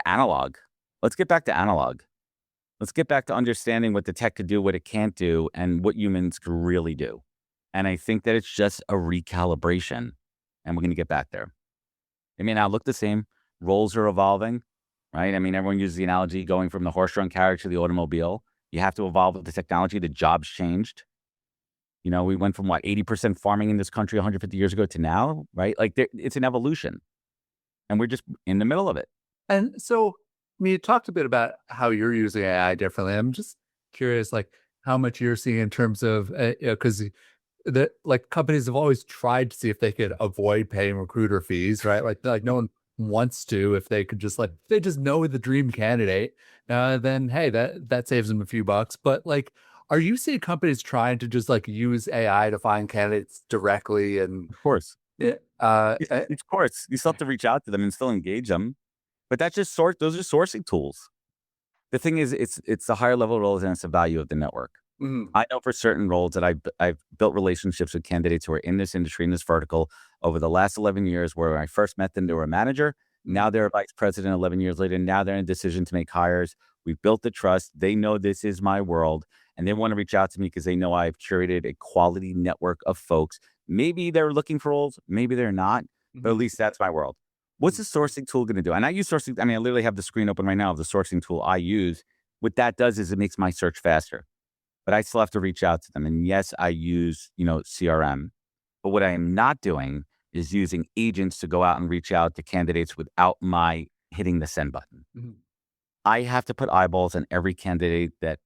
Speaker 2: analog. Let's get back to analog. Let's get back to understanding what the tech could do, what it can't do, and what humans could really do. And I think that it's just a recalibration, and we're going to get back there. It may not look the same. Roles are evolving, right? I mean, everyone uses the analogy going from the horse-drawn carriage to the automobile. You have to evolve with the technology. The jobs changed. We went from 80% farming in this country 150 years ago to now, right? Like it's an evolution, and we're just in the middle of it.
Speaker 1: And so, I mean, you talked a bit about how you're using AI differently. I'm just curious, like how much you're seeing in terms of, because companies have always tried to see if they could avoid paying recruiter fees, right? Like no one wants to. If they could just they just know the dream candidate, then hey, that saves them a few bucks. But are you seeing companies trying to just use AI to find candidates directly? And
Speaker 2: of course,
Speaker 1: of
Speaker 2: course, you still have to reach out to them and still engage them. But that's just those are sourcing tools. The thing is, it's the higher level roles and it's the value of the network. I know for certain roles that I've built relationships with candidates who are in this industry, in this vertical, over the last 11 years, where when I first met them, they were a manager. Now they're a vice president 11 years later. Now they're in a decision to make hires. We've built the trust. They know this is my world. And they want to reach out to me because they know I've curated a quality network of folks. Maybe they're looking for roles. Maybe they're not. But at least that's my world. What's the sourcing tool going to do? And I use sourcing. I mean, I literally have the screen open right now of the sourcing tool I use. What that does is it makes my search faster. But I still have to reach out to them. And yes, I use, CRM. But what I am not doing is using agents to go out and reach out to candidates without my hitting the send button. I have to put eyeballs on every candidate that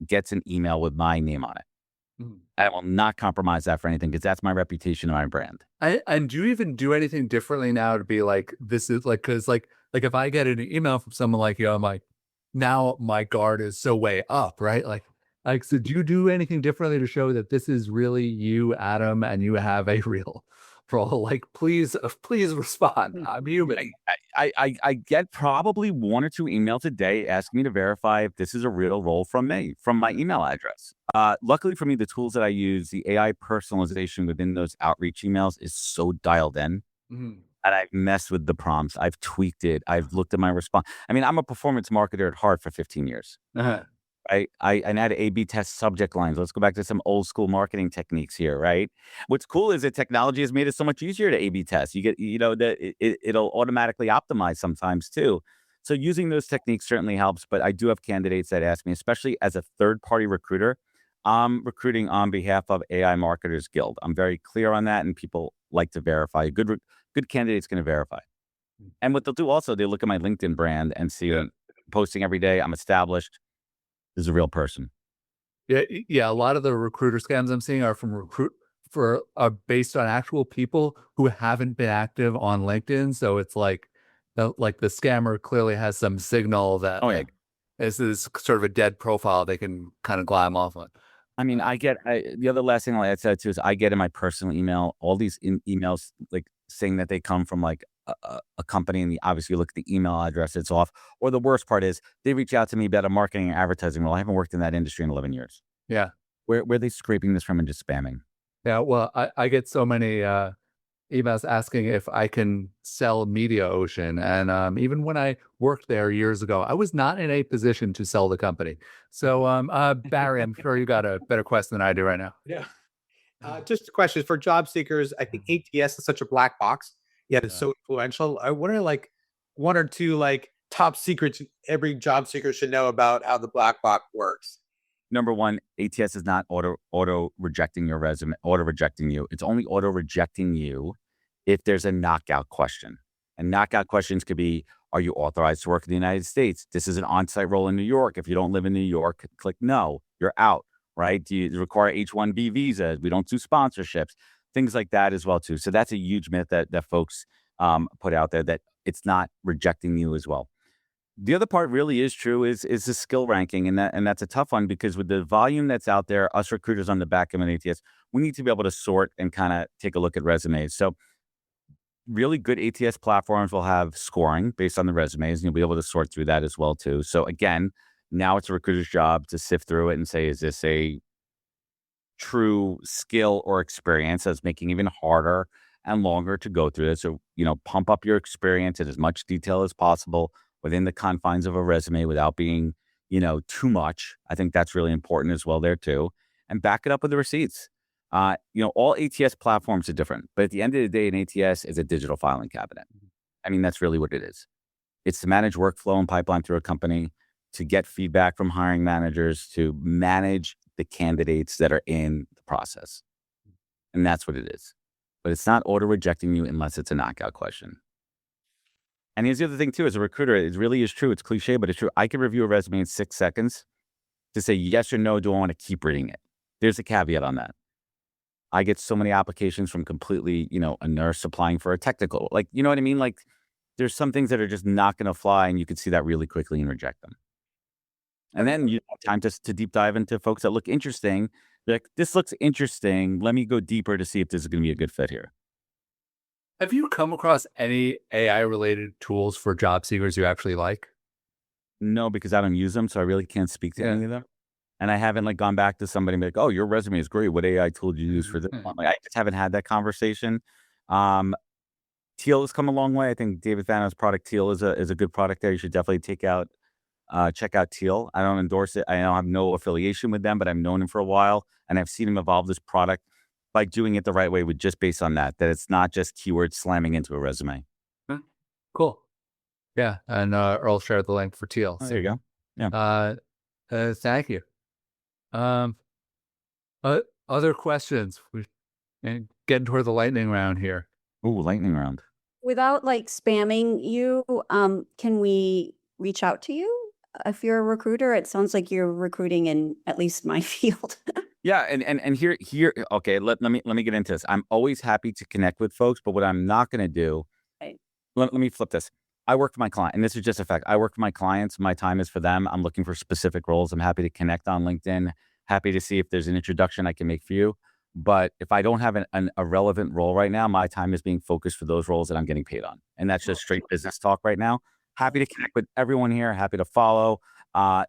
Speaker 2: gets an email with my name on it. I will not compromise that for anything because that's my reputation and my brand.
Speaker 1: And do you even do anything differently now to be like, this is like, because like if I get an email from someone like you, I'm like, now my guard is so way up, right? Like, so do you do anything differently to show that this is really you, Adam, and you have a real role? Like, please respond. I'm human.
Speaker 2: I get probably 1 or 2 emails a day asking me to verify if this is a real role from me, from my email address. Luckily for me, the tools that I use, the AI personalization within those outreach emails is so dialed in. And I've messed with the prompts. I've tweaked it. I've looked at my response. I mean, I'm a performance marketer at heart for 15 years. I had to A/B test subject lines. Let's go back to some old school marketing techniques here, right? What's cool is that technology has made it so much easier to A/B test. You get, that it'll automatically optimize sometimes too. So using those techniques certainly helps. But I do have candidates that ask me, especially as a third-party recruiter, I'm recruiting on behalf of AI Marketers Guild. I'm very clear on that, and people like to verify. A good candidate's going to verify. And what they'll do also, they look at my LinkedIn brand and see I'm posting every day. I'm established. This is a real person.
Speaker 1: Yeah. A lot of the recruiter scams I'm seeing are are based on actual people who haven't been active on LinkedIn. So it's like the scammer clearly has some signal that this is sort of a dead profile they can kind of glide off on.
Speaker 2: I mean, the other last thing I'll add to that too is I get in my personal email all these emails like saying that they come from like a company, and obviously you look at the email address, it's off. Or the worst part is they reach out to me about a marketing and advertising role. I haven't worked in that industry in 11 years.
Speaker 1: Yeah.
Speaker 2: Where are they scraping this from and just spamming?
Speaker 1: Yeah. Well, I get so many emails asking if I can sell Media Ocean. And even when I worked there years ago, I was not in a position to sell the company. So Barry, I'm sure you got a better question than I do right now.
Speaker 6: Yeah. Just a question for job seekers. I think ATS is such a black box, yet it's so influential. I wonder, like, 1 or 2 like top secrets every job seeker should know about how the black box works.
Speaker 2: Number 1, ATS is not auto rejecting your resume, auto rejecting you. It's only auto rejecting you if there's a knockout question. And knockout questions could be, are you authorized to work in the United States? This is an on-site role in New York. If you don't live in New York, click no, you're out, right? Do you require H-1B visa? We don't do sponsorships, things like that as well too. So that's a huge myth that folks put out there, that it's not rejecting you as well. The other part really is true is the skill ranking, and that's a tough one because with the volume that's out there, us recruiters on the back end of ATS, we need to be able to sort and kind of take a look at resumes. So really good ATS platforms will have scoring based on the resumes, and you'll be able to sort through that as well too. So again, now it's a recruiter's job to sift through it and say, is this a true skill or experience that's making it even harder and longer to go through this? So, pump up your experience in as much detail as possible within the confines of a resume without being, too much. I think that's really important as well there too. And back it up with the receipts. All ATS platforms are different, but at the end of the day, an ATS is a digital filing cabinet. I mean, that's really what it is. It's to manage workflow and pipeline through a company, to get feedback from hiring managers, to manage the candidates that are in the process. And that's what it is. But it's not auto rejecting you unless it's a knockout question. And here's the other thing too, as a recruiter, it really is true. It's cliche, but it's true. I can review a resume in 6 seconds to say yes or no, do I want to keep reading it? There's a caveat on that. I get so many applications from completely, a nurse applying for a technical, like, you know what I mean? Like there's some things that are just not going to fly, and you can see that really quickly and reject them. And then you have time to deep dive into folks that look interesting. Like, this looks interesting. Let me go deeper to see if this is going to be a good fit here.
Speaker 1: Have you come across any AI-related tools for job seekers you actually like?
Speaker 2: No, because I don't use them, so I really can't speak to any of them. And I haven't gone back to somebody and be like, oh, your resume is great. What AI tool did you use for this one? I just haven't had that conversation. Teal has come a long way. I think David Fano's product Teal is a good product there. You should definitely check out Teal. I don't endorse it. I don't have no affiliation with them, but I've known him for a while, and I've seen him evolve this product by doing it the right way, with just based on that it's not just keywords slamming into a resume.
Speaker 1: Cool. Yeah. And Earl shared the link for Teal.
Speaker 2: Oh, there you go. Yeah.
Speaker 1: Thank you. Other questions? We're getting toward the lightning round here.
Speaker 2: Ooh, lightning round.
Speaker 3: Without spamming you, can we reach out to you if you're a recruiter, it sounds like you're recruiting in at least my field.
Speaker 2: Yeah, and here okay, let me get into this. I'm always happy to connect with folks, but what I'm not going to do,
Speaker 3: Right.
Speaker 2: let me flip this. I work for my client, and this is just a fact. I work for my clients. My time is for them. I'm looking for specific roles. I'm happy to connect on LinkedIn. Happy to see if there's an introduction I can make for you. But if I don't have a relevant role right now, my time is being focused for those roles that I'm getting paid on. And that's just straight business talk right now. Happy to connect with everyone here. Happy to follow.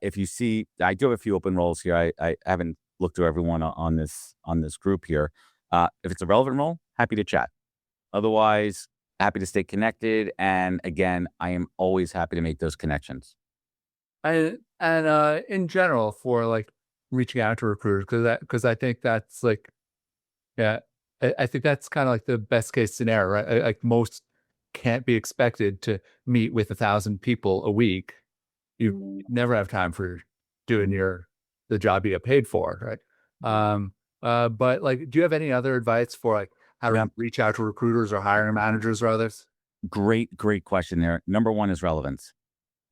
Speaker 2: If you see, I do have a few open roles here. I haven't looked through everyone on this group here. If it's a relevant role, happy to chat. Otherwise, happy to stay connected. And again, I am always happy to make those connections.
Speaker 1: And in general, for like reaching out to recruiters, because I think that's like, yeah, I think that's kind of like the best case scenario, right? Like most can't be expected to meet with 1,000 people a week. You never have time for doing the job you get paid for, right? But like, do you have any other advice for like how to reach out to recruiters or hiring managers or others?
Speaker 2: Great question there. Number one is relevance.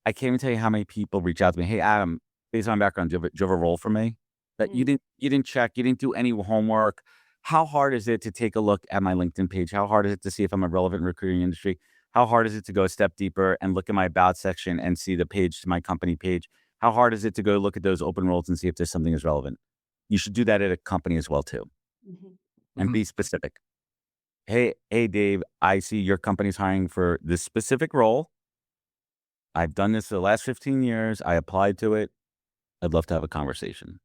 Speaker 2: I can't even tell you how many people reach out to me. Hey, Adam, based on my background, do you have a role for me? That you didn't check, you didn't do any homework. How hard is it to take a look at my LinkedIn page? How hard is it to see if I'm a relevant recruiter in the industry? How hard is it to go a step deeper and look at my about section and see the page to my company page? How hard is it to go look at those open roles and see if there's something that's relevant? You should do that at a company as well too, and be specific. Hey, Dave, I see your company's hiring for this specific role. I've done this for the last 15 years. I applied to it. I'd love to have a conversation.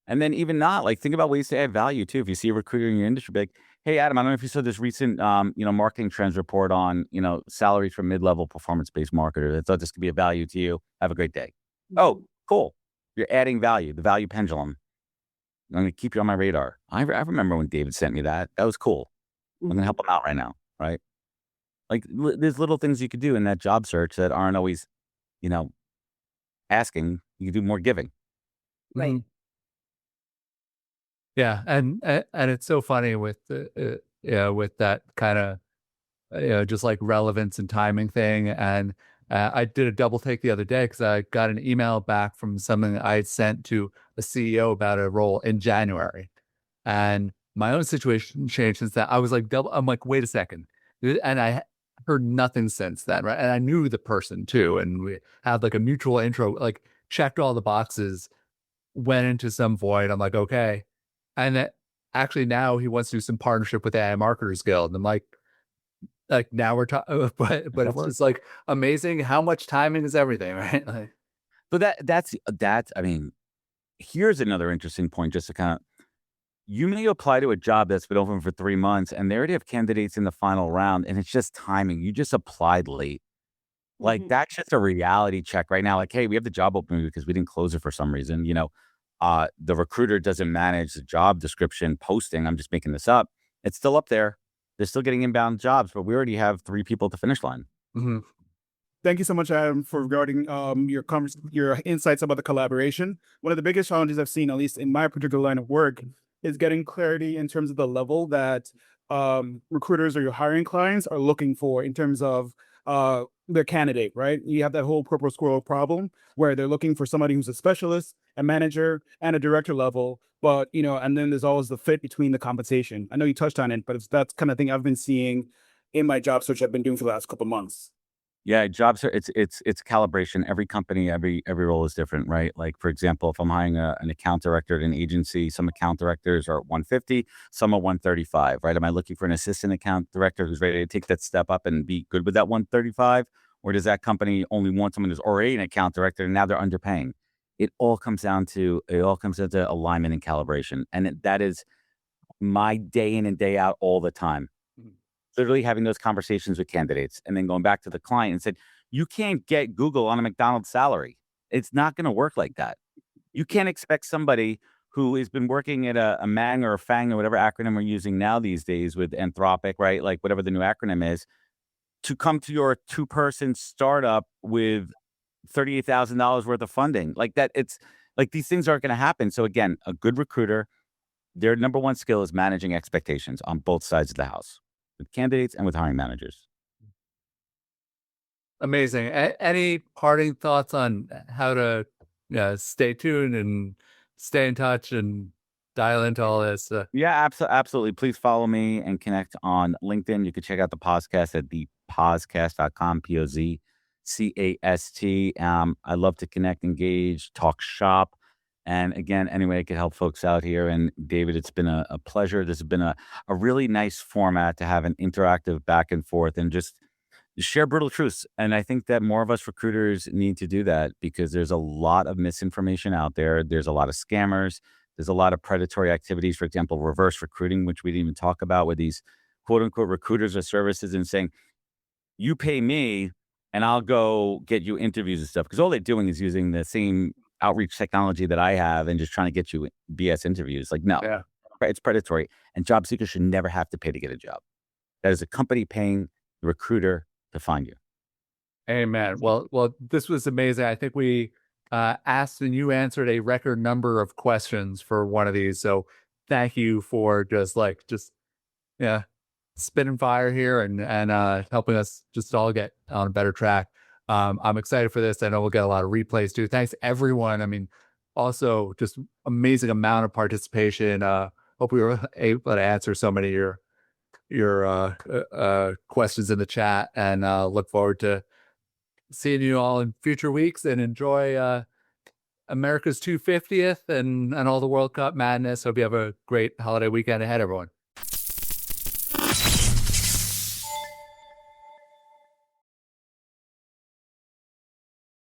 Speaker 2: And then even not, like, think about ways to add value too. If you see a recruiter in your industry, be like, hey, Adam, I don't know if you saw this recent, marketing trends report on, salaries for mid-level performance-based marketers. I thought this could be a value to you. Have a great day. Oh, cool. You're adding value, the value pendulum. I'm going to keep you on my radar. I remember when David sent me that. That was cool. I'm going to help him out right now, right? Like, there's little things you could do in that job search that aren't always, asking. You can do more giving.
Speaker 3: Right.
Speaker 1: Yeah, and it's so funny with with that kind of just like relevance and timing thing. And I did a double take the other day because I got an email back from something I had sent to a CEO about a role in January, and my own situation changed since that. I was like I'm like, wait a second, and I heard nothing since then, right? And I knew the person too, and we had like a mutual intro, like checked all the boxes, went into some void. I'm like, okay. And actually now he wants to do some partnership with AI Marketers Guild. And I'm like now we're talking, but it's just like amazing how much timing is everything, right? Like,
Speaker 2: So that's I mean, here's another interesting point just to kind of, you may apply to a job that's been open for 3 months and they already have candidates in the final round and it's just timing. You just applied late. Like that's just a reality check right now. Like, hey, we have the job open because we didn't close it for some reason. The recruiter doesn't manage the job description posting. I'm just making this up. It's still up there. They're still getting inbound jobs, but we already have 3 people at the finish line.
Speaker 7: Thank you so much, Adam, for regarding your insights about the collaboration. One of the biggest challenges I've seen, at least in my particular line of work, is getting clarity in terms of the level that recruiters or your hiring clients are looking for in terms of their candidate, right? You have that whole purple squirrel problem where they're looking for somebody who's a specialist, a manager, and a director level, but and then there's always the fit between the compensation. I know you touched on it, but that's kind of thing I've been seeing in my job search I've been doing for the last couple of months.
Speaker 2: Yeah, jobs are it's calibration. Every company, every role is different, right? Like for example, if I'm hiring an account director at an agency, some account directors are at 150, some are 135, right? Am I looking for an assistant account director who's ready to take that step up and be good with that 135? Or does that company only want someone who's already an account director and now they're underpaying? It all comes down to alignment and calibration. And that is my day in and day out all the time. Literally having those conversations with candidates and then going back to the client and said, you can't get Google on a McDonald's salary. It's not going to work like that. You can't expect somebody who has been working at a Mang or a Fang or whatever acronym we're using now these days with Anthropic, right? Like whatever the new acronym is, to come to your 2-person startup with $38,000 worth of funding. Like that, it's like these things aren't going to happen. So again, a good recruiter, their number one skill is managing expectations on both sides of the house, with candidates and with hiring managers.
Speaker 1: Amazing. Any parting thoughts on how to stay tuned and stay in touch and dial into all this?
Speaker 2: Yeah, absolutely. Please follow me and connect on LinkedIn. You can check out the podcast at thepodcast.com, POZCAST. I love to connect, engage, talk shop. And again, anyway, I could help folks out here. And David, it's been a pleasure. This has been a really nice format to have an interactive back and forth and just share brutal truths. And I think that more of us recruiters need to do that because there's a lot of misinformation out there. There's a lot of scammers. There's a lot of predatory activities, for example, reverse recruiting, which we didn't even talk about, with these quote unquote recruiters or services and saying, you pay me and I'll go get you interviews and stuff. Because all they're doing is using the same outreach technology that I have and just trying to get you BS interviews. Like, no,
Speaker 1: Yeah.
Speaker 2: it's predatory. And job seekers should never have to pay to get a job. That is a company paying the recruiter to find you.
Speaker 1: Amen. Well, this was amazing. I think we asked and you answered a record number of questions for one of these. So thank you for just spinning fire here and helping us just all get on a better track. I'm excited for this. I know we'll get a lot of replays too. Thanks everyone. I mean, also just amazing amount of participation. Hope we were able to answer so many of your questions in the chat, and look forward to seeing you all in future weeks, and enjoy America's 250th and all the World Cup madness. Hope you have a great holiday weekend ahead, everyone.